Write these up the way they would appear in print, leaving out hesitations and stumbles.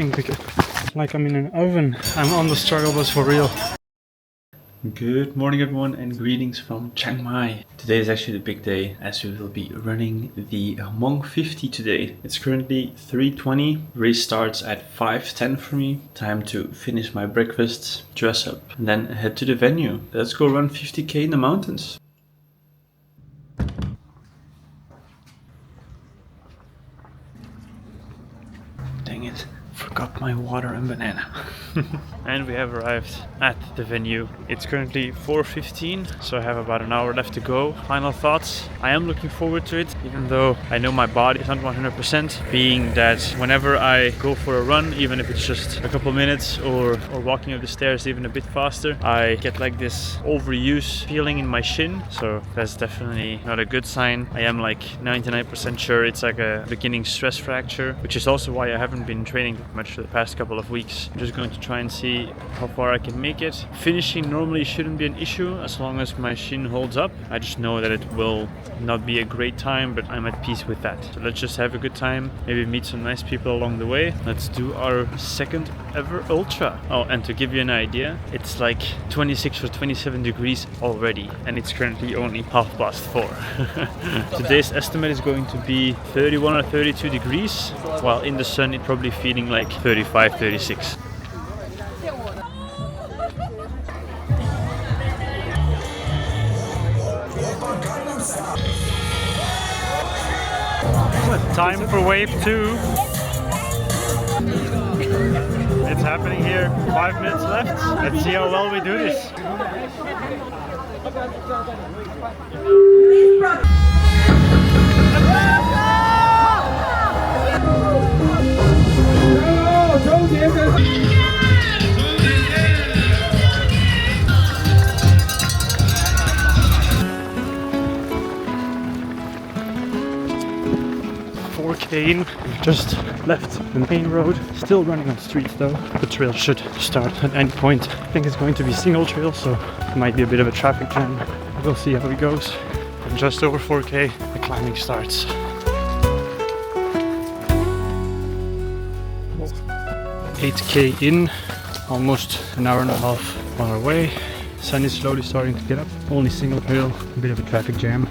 think it's like I'm in an oven. I'm on the struggle bus for real. Good morning everyone and greetings from Chiang Mai. Today is actually the big day as we will be running the Hmong 50 today. It's currently 3:20. Race starts at 5:10 for me. Time to finish my breakfast, dress up and then head to the venue. Let's go run 50k in the mountains. Dang it. Forgot my water and banana. And we have arrived at the venue. It's currently 4:15, so I have about an hour left to go. Final thoughts. I am looking forward to it, even though I know my body is not 100%, being that whenever I go for a run, even if it's just a couple minutes or walking up the stairs even a bit faster, I get like this overuse feeling in my shin, so that's definitely not a good sign. I am like 99% sure it's like a beginning stress fracture, which is also why I haven't been training much for the past couple of weeks. I'm just going to try and see how far I can make it. Finishing normally shouldn't be an issue as long as my shin holds up. I just know that it will not be a great time, but I'm at peace with that. So let's just have a good time, maybe meet some nice people along the way. Let's do our second ever ultra. Oh, and to give you an idea, it's like 26 or 27 degrees already, and it's currently only 4:30. Today's estimate is going to be 31 or 32 degrees, while in the sun it's probably feeling like 35, 36. Time for wave 2. It's happening here. 5 minutes left. Let's see how well we do this. In. Just left the main road, still running on streets though. The trail should start at any point. I think it's going to be single trail, so it might be a bit of a traffic jam. We'll see how it goes. And just over 4k, the climbing starts. 8k in, almost an hour and a half on our way. Sun is slowly starting to get up. Only single trail, a bit of a traffic jam.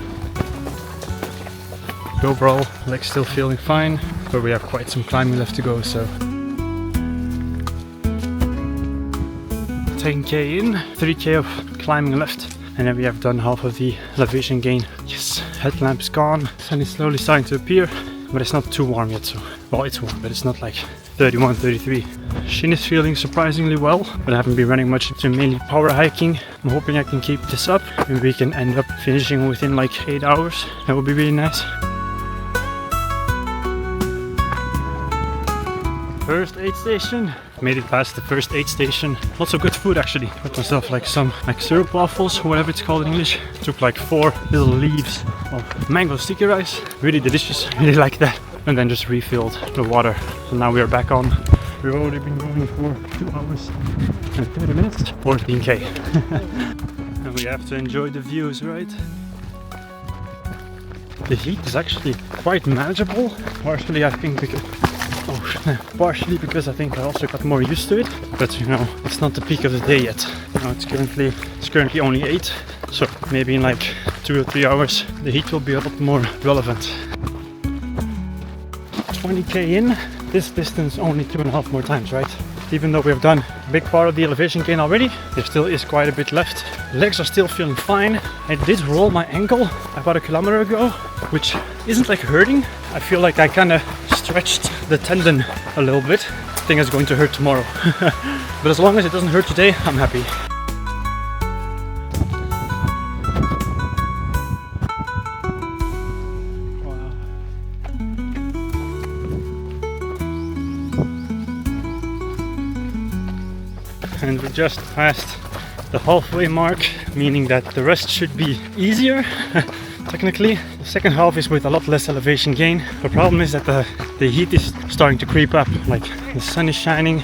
Overall, legs still feeling fine, but we have quite some climbing left to go, so 10k in, 3k of climbing left, and then we have done half of the elevation gain. Yes, headlamp is gone, sun is slowly starting to appear, but it's not too warm yet, so, well, it's warm, but it's not like 31, 33. Shin is feeling surprisingly well, but I haven't been running much, so mainly power hiking. I'm hoping I can keep this up, and we can end up finishing within like 8 hours. That would be really nice. First aid station. Made it past the first aid station. Lots of good food actually. Got myself like some syrup waffles, or whatever it's called in English. Took like 4 little leaves of mango sticky rice. Really delicious, really like that. And then just refilled the water. So now we are back on. We've already been going for 2 hours and 30 minutes. 14k. And we have to enjoy the views, right? The heat is actually quite manageable. Partially I think because I think I also got more used to it, but you know, it's not the peak of the day yet. You know, it's currently only 8, so maybe in like 2 or 3 hours the heat will be a lot more relevant. 20k in, this distance only 2.5 more times, right? Even though we have done a big part of the elevation gain already, there still is quite a bit left. Legs are still feeling fine. I did roll my ankle about a kilometer ago, which isn't like hurting. I feel like I kind of stretched the tendon a little bit. I think it's going to hurt tomorrow. But as long as it doesn't hurt today, I'm happy. And we just passed the halfway mark, meaning that the rest should be easier. Technically, the second half is with a lot less elevation gain. The problem is that the heat is starting to creep up, like the sun is shining.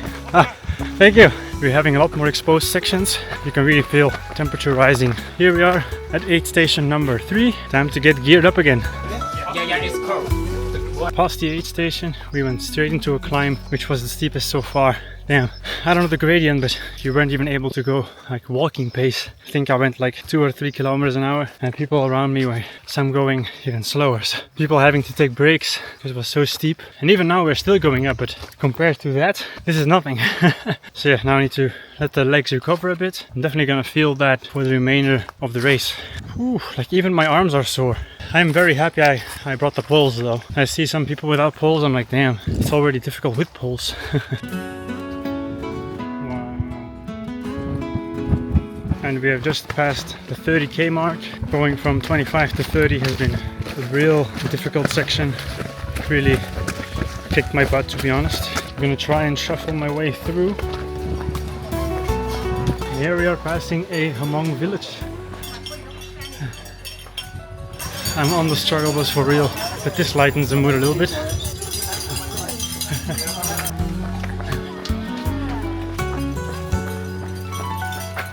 Thank you. We're having a lot more exposed sections. You can really feel temperature rising. Here we are at aid station number 3. Time to get geared up again. Yeah, it's cold. Past the aid station, we went straight into a climb, which was the steepest so far. Damn, I don't know the gradient, but you weren't even able to go like walking pace. I think I went like 2 or 3 kilometers an hour, and people around me were some going even slower. So people having to take breaks because it was so steep. And even now we're still going up, but compared to that, this is nothing. So yeah, now I need to let the legs recover a bit. I'm definitely gonna feel that for the remainder of the race. Whew, like even my arms are sore. I'm very happy I brought the poles though. I see some people without poles, I'm like, damn, it's already difficult with poles. And we have just passed the 30k mark. Going from 25 to 30 has been a real difficult section. Really kicked my butt, to be honest. I'm gonna try and shuffle my way through. Here we are passing a Hmong village. I'm on the struggle bus for real, but this lightens the mood a little bit.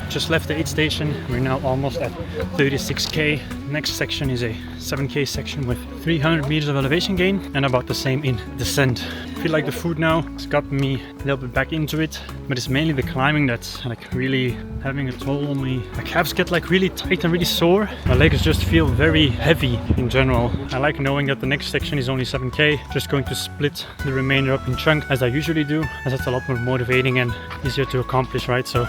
Just left the aid station. We're now almost at 36k. Next section is a 7k section with 300 meters of elevation gain and about the same in descent. I feel like the food now has got me a little bit back into it, but it's mainly the climbing that's like really having a toll on me. My calves get like really tight and really sore. My legs just feel very heavy in general. I like knowing that the next section is only 7k. Just going to split the remainder up in chunks as I usually do, as that's a lot more motivating and easier to accomplish, right? So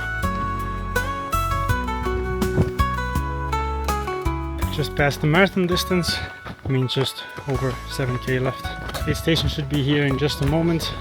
just past the marathon distance, I mean just over 7k left. The station should be here in just a moment,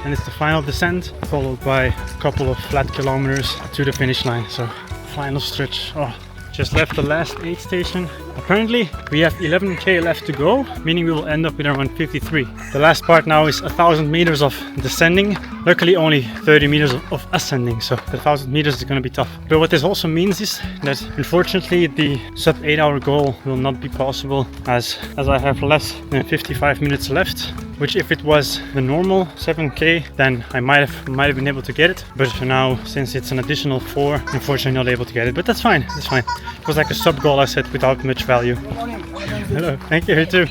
and it's the final descent followed by a couple of flat kilometers to the finish line. So final stretch. Oh, just left the last aid station. Apparently we have 11k left to go, meaning we will end up with around 53. The last part now is 1000 meters of descending. Luckily only 30 meters of ascending, so the 1000 meters is going to be tough. But what this also means is that unfortunately the sub 8 hour goal will not be possible as I have less than 55 minutes left, which if it was the normal 7k then I might have been able to get it, but for now, since it's an additional 4, unfortunately not able to get it. But that's fine, that's fine. It was like a sub goal I set without much value. Hello, thank you, you too.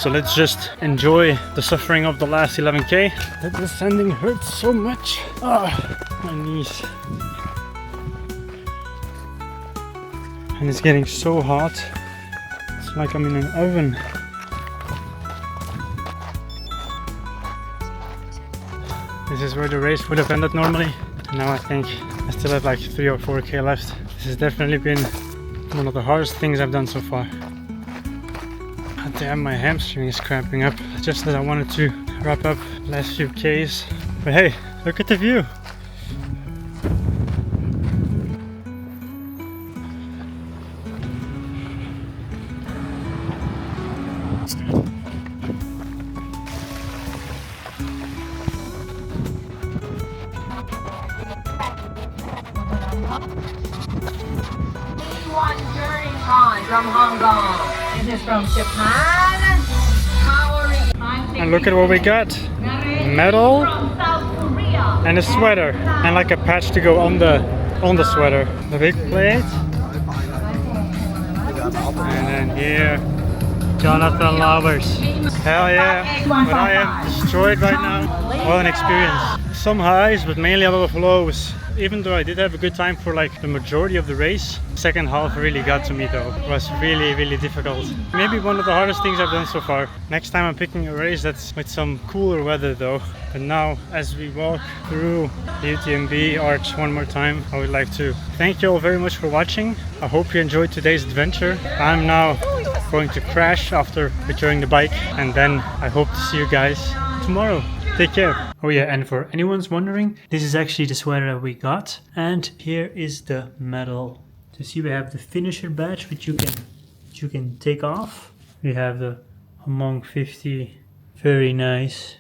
So let's just enjoy the suffering of the last 11k. The descending hurts so much. My knees. And it's getting so hot. It's like I'm in an oven. This is where the race would have ended normally. Now I think I still have like 3 or 4k left. This has definitely been one of the hardest things I've done so far. God damn, my hamstring is cramping up. Just as I wanted to wrap up the last few Ks. But hey, look at the view. From Hong Kong. This is from Japan. And look at what we got. Medal and a sweater and like a patch to go on the sweater. The big plate. And then here, Jonathan Lovers. Hell yeah. But I am destroyed right now. What an experience. Some highs, but mainly a lot of lows. Even though I did have a good time for like the majority of the race, second half really got to me though. It was really difficult. Maybe one of the hardest things I've done so far. Next time I'm picking a race that's with some cooler weather though. And now as we walk through the UTMB arch one more time, I would like to thank you all very much for watching. I hope you enjoyed today's adventure. I'm now going to crash after returning the bike, and then I hope to see you guys tomorrow. Take care. Oh yeah, and for anyone's wondering, this is actually the sweater that we got, and here is the medal. So see, we have the finisher badge which you can take off. We have the Hmong 50, very nice.